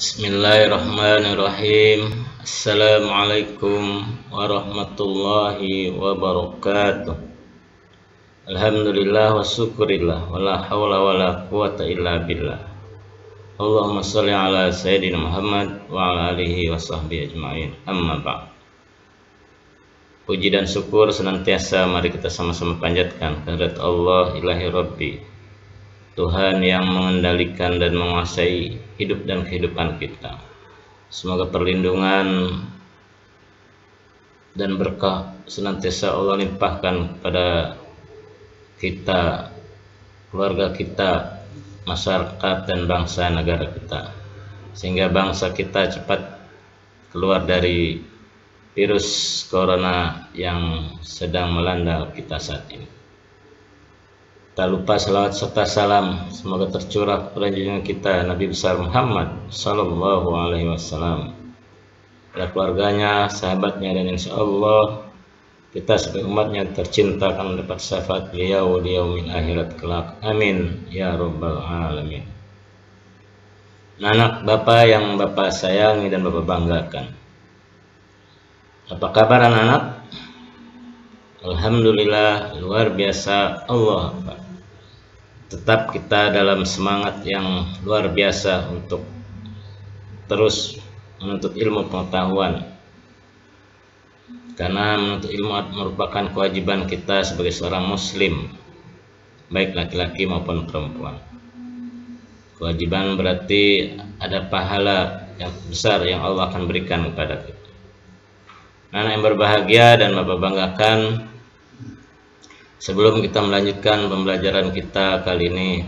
Bismillahirrahmanirrahim. Assalamualaikum warahmatullahi wabarakatuh. Alhamdulillah wa syukurillah wala hawla wala quwata illa billah. Allahumma sholli ala sayyidina Muhammad wa ala alihi wa sahbihi ajma'in. Amma ba'd. Puji dan syukur senantiasa mari kita sama-sama panjatkan kehadirat Allah ilahi rabbi, Tuhan yang mengendalikan dan menguasai hidup dan kehidupan kita. Semoga perlindungan dan berkah senantiasa Allah limpahkan kepada kita, keluarga kita, masyarakat dan bangsa negara kita, sehingga bangsa kita cepat keluar dari virus corona yang sedang melanda kita saat ini. Tak lupa salawat serta salam semoga tercurah kepada junjungan kita Nabi besar Muhammad sallallahu alaihi wasallam, pada keluarganya, sahabatnya, dan insya Allah kita sebagai umatnya tercinta akan mendapat syafaat beliau di yaumil akhirat kelak. Amin ya rabbal alamin. Anak Bapak yang Bapak sayangi dan Bapak banggakan, apa kabar anak-anak? Alhamdulillah, luar biasa. Allah tetap kita dalam semangat yang luar biasa untuk terus menuntut ilmu pengetahuan, karena menuntut ilmu merupakan kewajiban kita sebagai seorang muslim, baik laki-laki maupun perempuan. Kewajiban berarti ada pahala yang besar yang Allah akan berikan kepada kita. Anak yang berbahagia dan Bapak banggakan, sebelum kita melanjutkan pembelajaran kita kali ini,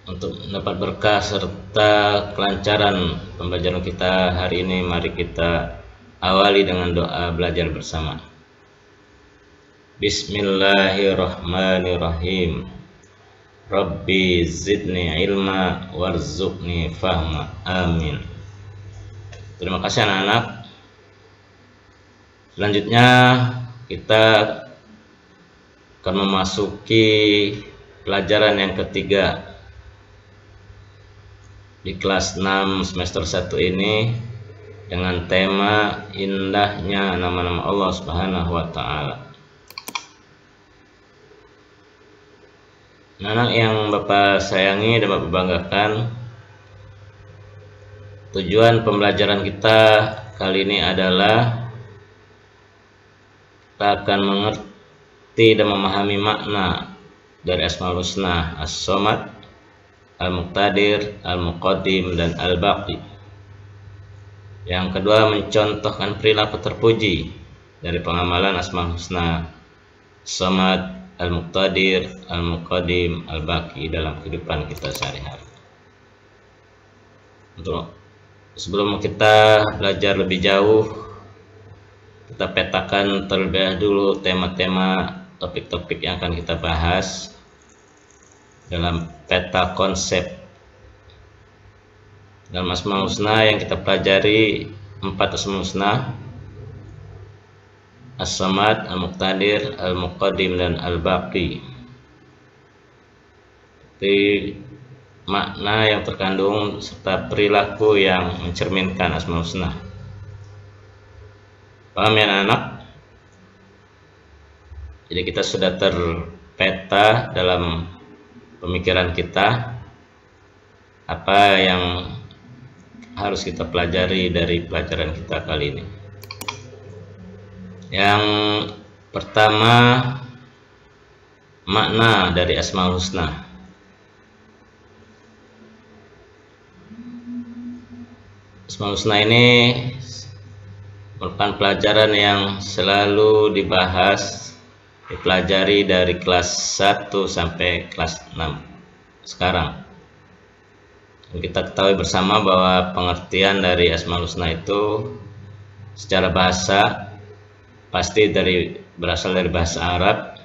untuk mendapat berkah serta kelancaran pembelajaran kita hari ini, mari kita awali dengan doa belajar bersama. Bismillahirrahmanirrahim. Rabbi zidni ilma warzuqni fahma. Amin. Terima kasih anak-anak. Selanjutnya kita akan memasuki pelajaran yang ketiga di kelas 6 semester 1 ini dengan tema indahnya nama-nama Allah Subhanahu wa taala. Anak yang Bapak sayangi dan Bapak banggakan, tujuan pembelajaran kita kali ini adalah kita akan mengerti dan memahami makna dari Asmaul Husna, As-Somad, Al-Muqtadir, Al-Muqaddim, dan Al-Baqi. Yang kedua, mencontohkan perilaku terpuji dari pengamalan Asmaul Husna, As-Somad, Al-Muqtadir, Al-Muqaddim, Al-Baqi dalam kehidupan kita sehari-hari. Untuk sebelum kita belajar lebih jauh, kita petakan terlebih dahulu tema-tema topik-topik yang akan kita bahas dalam peta konsep. Dalam Asmaul Husna yang kita pelajari 4 Asmaul Husna: As-Samad, Al-Muqtadir, Al-Muqaddim, dan Al-Baqi. Jadi makna yang terkandung serta perilaku yang mencerminkan Asmaul Husna. Paham ya anak-anak? Jadi kita sudah terpeta dalam pemikiran kita apa yang harus kita pelajari dari pelajaran kita kali ini. Yang pertama, makna dari Asmaul Husna. Asmaul Husna ini merupakan pelajaran yang selalu dibahas, dipelajari dari kelas 1 sampai kelas 6 sekarang. Dan kita ketahui bersama bahwa pengertian dari Asmaul Husna itu secara bahasa pasti berasal dari bahasa Arab,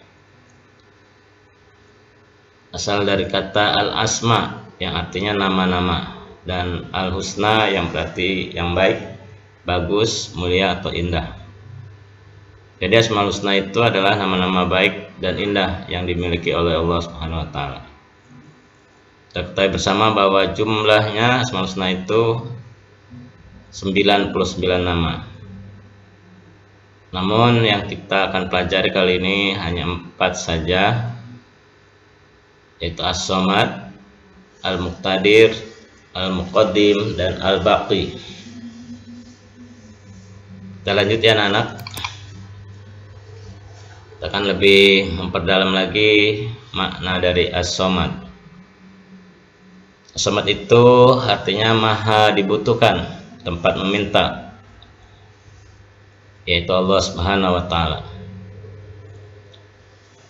asal dari kata al-asma yang artinya nama-nama, dan al-husna yang berarti yang baik, bagus, mulia, atau indah. Jadi Asmaul Husna itu adalah nama-nama baik dan indah yang dimiliki oleh Allah Subhanahu wa taala. Kita ketahui bersama bahwa jumlahnya Asmaul Husna itu 99 nama. Namun yang kita akan pelajari kali ini hanya 4 saja, yaitu As-Somad, Al-Muqtadir, Al-Muqaddim, dan Al-Baqi. Kita lanjut ya anak-anak. Kita akan lebih memperdalam lagi makna dari As-Somad. As-Somad itu artinya maha dibutuhkan, tempat meminta, yaitu Allah Subhanahu wa Ta'ala.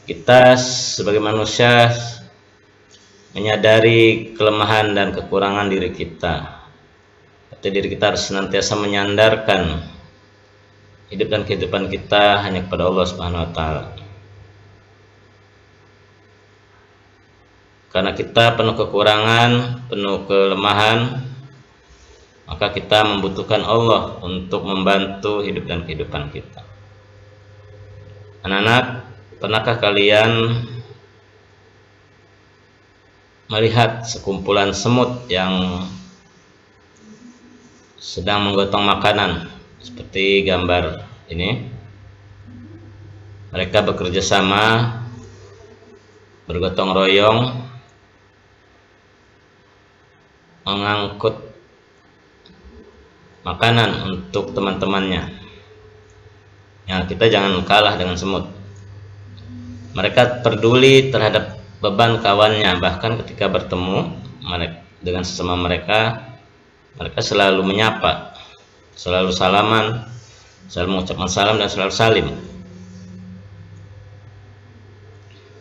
Kita sebagai manusia menyadari kelemahan dan kekurangan diri kita. Artinya diri kita harus senantiasa menyandarkan hidup dan kehidupan kita hanya kepada Allah Subhanahu wa Ta'ala. Karena kita penuh kekurangan, penuh kelemahan, maka kita membutuhkan Allah untuk membantu hidup dan kehidupan kita. Anak-anak, pernahkah kalian melihat sekumpulan semut yang sedang menggotong makanan? Seperti gambar ini, mereka bekerja sama, bergotong royong, mengangkut makanan untuk teman-temannya. Ya, kita jangan kalah dengan semut. Mereka peduli terhadap beban kawannya, bahkan ketika bertemu dengan sesama mereka selalu menyapa, selalu salaman, selalu mengucapkan salam, dan selalu salim.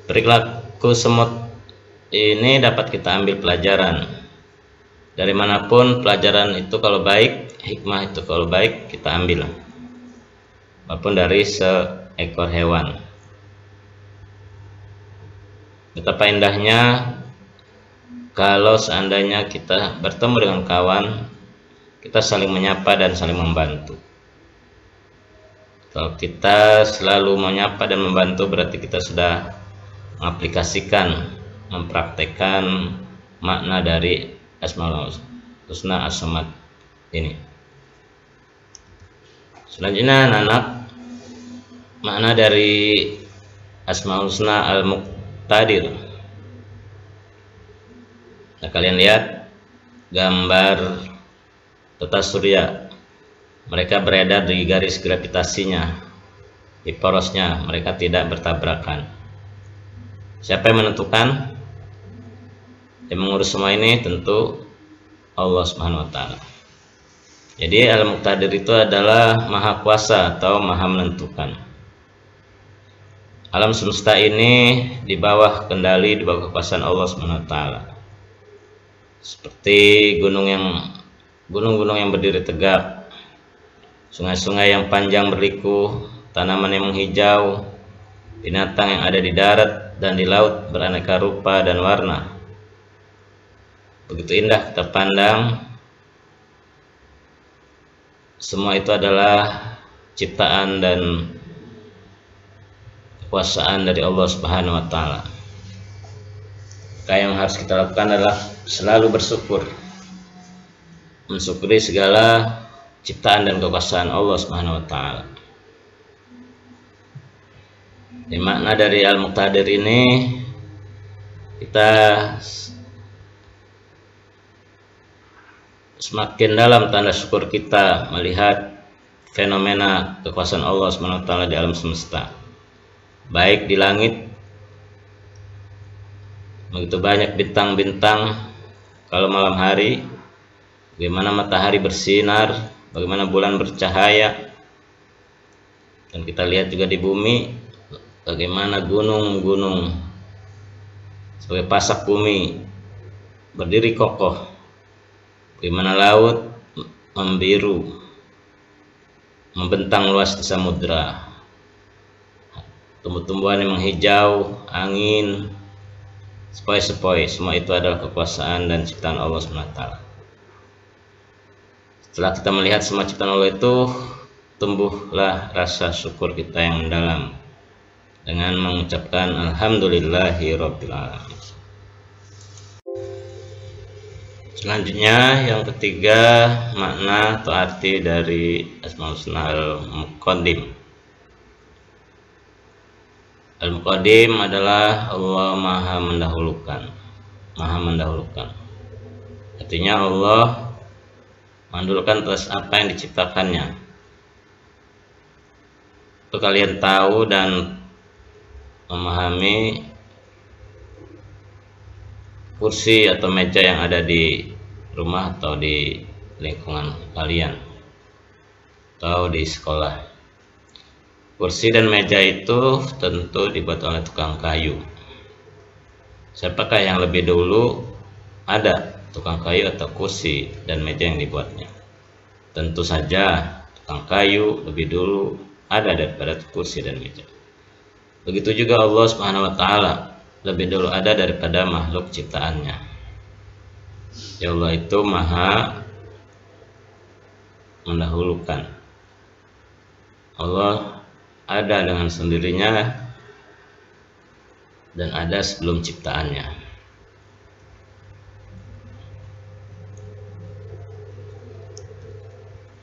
Perilaku semut ini dapat kita ambil pelajaran. Dari manapun pelajaran itu kalau baik, hikmah itu kalau baik, kita ambil, walaupun dari seekor hewan. Betapa indahnya kalau seandainya kita bertemu dengan kawan, kita saling menyapa dan saling membantu. Kalau kita selalu menyapa dan membantu, berarti kita sudah mengaplikasikan, mempraktekkan makna dari Asmaul Husna As-Somad ini. Selanjutnya anak-anak, makna dari Asmaul Husna Al-Muqtadir. Nah, kalian lihat gambar tata surya, mereka beredar di garis gravitasinya, di porosnya, mereka tidak bertabrakan. Siapa yang menentukan? Yang mengurus semua ini tentu Allah Subhanahu wa Ta'ala. Jadi Al-Muqtadir itu adalah maha kuasa atau maha menentukan. Alam semesta ini di bawah kendali, di bawah kekuasaan Allah Subhanahu wa Ta'ala. Seperti gunung-gunung yang berdiri tegak, sungai-sungai yang panjang berliku, tanaman yang menghijau, binatang yang ada di darat dan di laut beraneka rupa dan warna. Begitu indah kita pandang. Semua itu adalah ciptaan dan kekuasaan dari Allah Subhanahu wa Ta'ala. Maka yang harus kita lakukan adalah selalu bersyukur, mensyukuri segala ciptaan dan kekuasaan Allah Subhanahu wa Ta'ala. Makna dari Al-Muqtadir ini, kita semakin dalam tanda syukur kita melihat fenomena kekuasaan Allah Subhanahu wa Ta'ala di alam semesta. Baik di langit, begitu banyak bintang-bintang kalau malam hari, bagaimana matahari bersinar, bagaimana bulan bercahaya, dan kita lihat juga di bumi bagaimana gunung-gunung sebagai pasak bumi berdiri kokoh, bagaimana laut membiru membentang luas di samudra, tumbuh-tumbuhan yang menghijau, angin, sepoi-sepoi, semua itu adalah kekuasaan dan ciptaan Allah SWT. Setelah kita melihat semua ciptaan Allah itu, tumbuhlah rasa syukur kita yang mendalam dengan mengucapkan Alhamdulillahirabbil alamin. Selanjutnya yang ketiga, makna atau arti dari Asmaul Husna Al-Muqaddim. Al-Muqaddim adalah Allah Maha mendahulukan. Maha mendahulukan. Artinya Allah mendahulukan atas apa yang diciptakannya. Untuk kalian tahu dan memahami kursi atau meja yang ada di rumah atau di lingkungan kalian atau di sekolah. Kursi dan meja itu tentu dibuat oleh tukang kayu. Siapakah yang lebih dulu ada, tukang kayu atau kursi dan meja yang dibuatnya? Tentu saja tukang kayu lebih dulu ada daripada kursi dan meja. Begitu juga Allah Subhanahu wa taala lebih dulu ada daripada makhluk ciptaannya. Ya Allah itu Maha mendahulukan. Allah ada dengan sendirinya dan ada sebelum ciptaannya.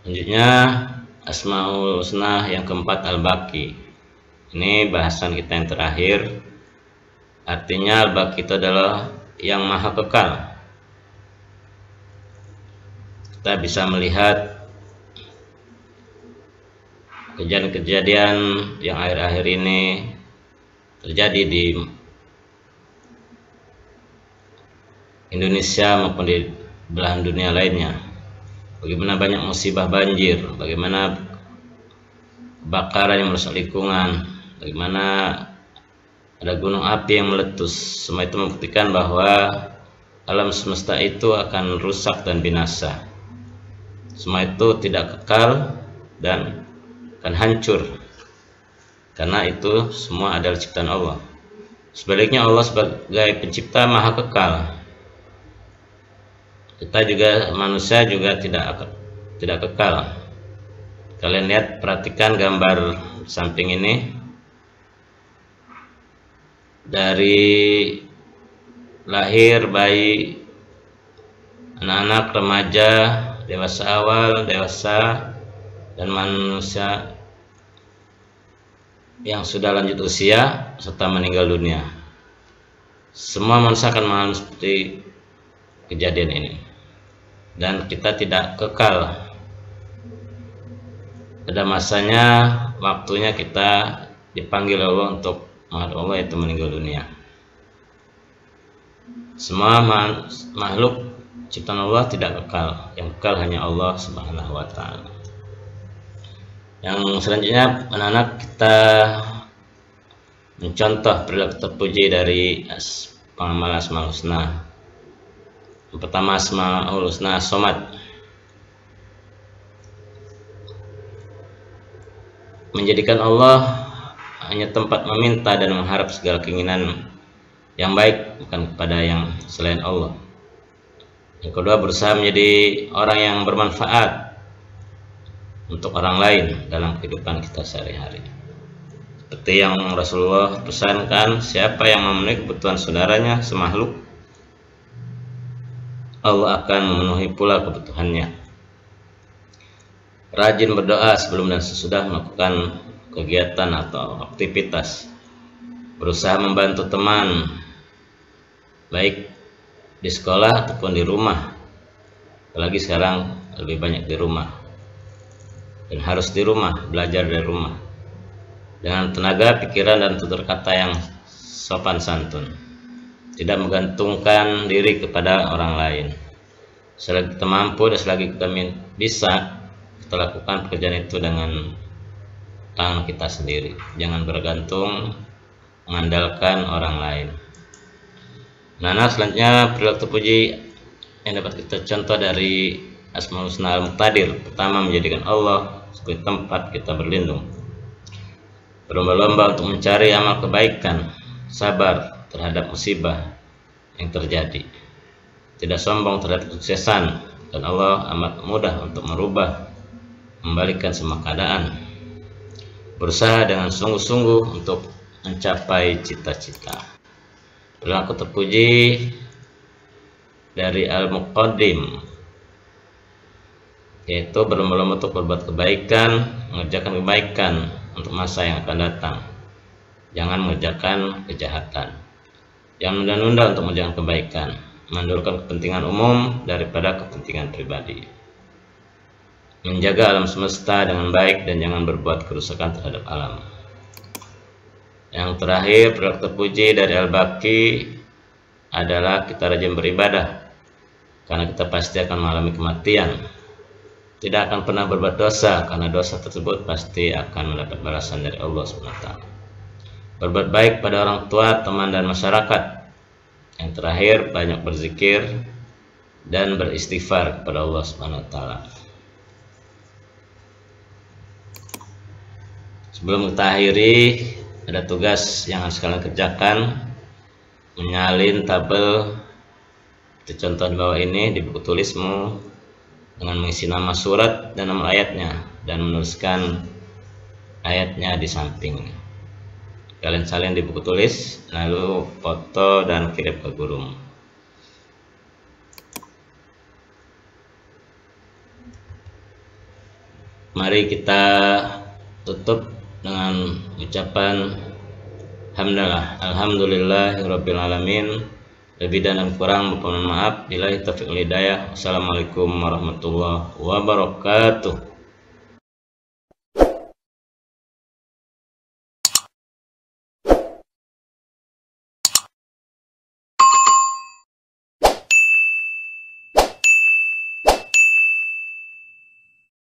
Selanjutnya Asmaul Husna yang keempat Al-Baqi. Ini bahasan kita yang terakhir. Artinya Al-Baqi itu adalah yang maha kekal. Kita bisa melihat kejadian-kejadian yang akhir-akhir ini terjadi di Indonesia maupun di belahan dunia lainnya. Bagaimana banyak musibah banjir, bagaimana kebakaran yang merusak lingkungan, bagaimana ada gunung api yang meletus. Semua itu membuktikan bahwa alam semesta itu akan rusak dan binasa. Semua itu tidak kekal dan akan hancur, karena itu semua adalah ciptaan Allah. Sebaliknya Allah sebagai pencipta maha kekal. Kita juga manusia juga tidak kekal. Kalian lihat, perhatikan gambar samping ini. Dari lahir bayi, anak-anak, remaja, dewasa awal, dewasa, dan manusia yang sudah lanjut usia serta meninggal dunia. Semua manusia akan mengalami seperti kejadian ini, dan kita tidak kekal. Pada masanya, waktunya kita dipanggil Allah untuk Allah itu meninggal dunia. Semua makhluk ciptaan Allah tidak kekal. Yang kekal hanya Allah Subhanahu wa taala. Yang selanjutnya, anak-anak, kita mencontoh perilaku terpuji dari pengamal Asmaul Husna. Yang pertama, Asmaul Husna As-Somad. Menjadikan Allah hanya tempat meminta dan mengharap segala keinginan yang baik, bukan kepada yang selain Allah. Yang kedua, berusaha menjadi orang yang bermanfaat untuk orang lain dalam kehidupan kita sehari-hari. Seperti yang Rasulullah pesankan, siapa yang memenuhi kebutuhan saudaranya semakhluk, Allah akan memenuhi pula kebutuhannya. Rajin berdoa sebelum dan sesudah melakukan kegiatan atau aktivitas. Berusaha membantu teman, baik di sekolah ataupun di rumah. Apalagi sekarang lebih banyak di rumah, dan harus di rumah, belajar dari rumah, dengan tenaga, pikiran, dan tutur kata yang sopan santun. Tidak menggantungkan diri kepada orang lain. Selagi kita mampu dan selagi kita bisa, kita lakukan pekerjaan itu dengan tangan kita sendiri. Jangan bergantung mengandalkan orang lain. Nah, selanjutnya perilaku terpuji yang dapat kita contoh dari Asmaul Husna Al-Muqtadir. Pertama, menjadikan Allah sebagai tempat kita berlindung. Berlomba-lomba untuk mencari amal kebaikan, sabar terhadap musibah yang terjadi, tidak sombong terhadap kesuksesan, dan Allah amat mudah untuk merubah, membalikkan semua keadaan. Berusaha dengan sungguh-sungguh untuk mencapai cita-cita. Perilaku terpuji dari Al-Muqaddim, yaitu berlomba-lomba untuk berbuat kebaikan, mengerjakan kebaikan untuk masa yang akan datang. Jangan mengerjakan kejahatan. Jangan menunda-nunda untuk mengerjakan kebaikan, mendahulukan kepentingan umum daripada kepentingan pribadi. Menjaga alam semesta dengan baik dan jangan berbuat kerusakan terhadap alam. Yang terakhir, produk terpuji dari Al-Baqi adalah kita rajin beribadah, karena kita pasti akan mengalami kematian. Tidak akan pernah berbuat dosa, karena dosa tersebut pasti akan mendapat balasan dari Allah SWT. Berbuat baik pada orang tua, teman, dan masyarakat. Yang terakhir, banyak berzikir dan beristighfar kepada Allah SWT. Sebelum kita akhiri, ada tugas yang harus kalian kerjakan. Menyalin tabel seperti contoh di bawah ini di buku tulismu dengan mengisi nama surat dan nomor ayatnya, dan menuliskan ayatnya di samping. Kalian salin di buku tulis, lalu foto dan kirim ke gurumu. Mari kita tutup dengan ucapan Alhamdulillahirabbil alamin. Lebih dan kurang mohon maaf. Billahi taufiq wal hidayah. Wassalamualaikum warahmatullahi wabarakatuh.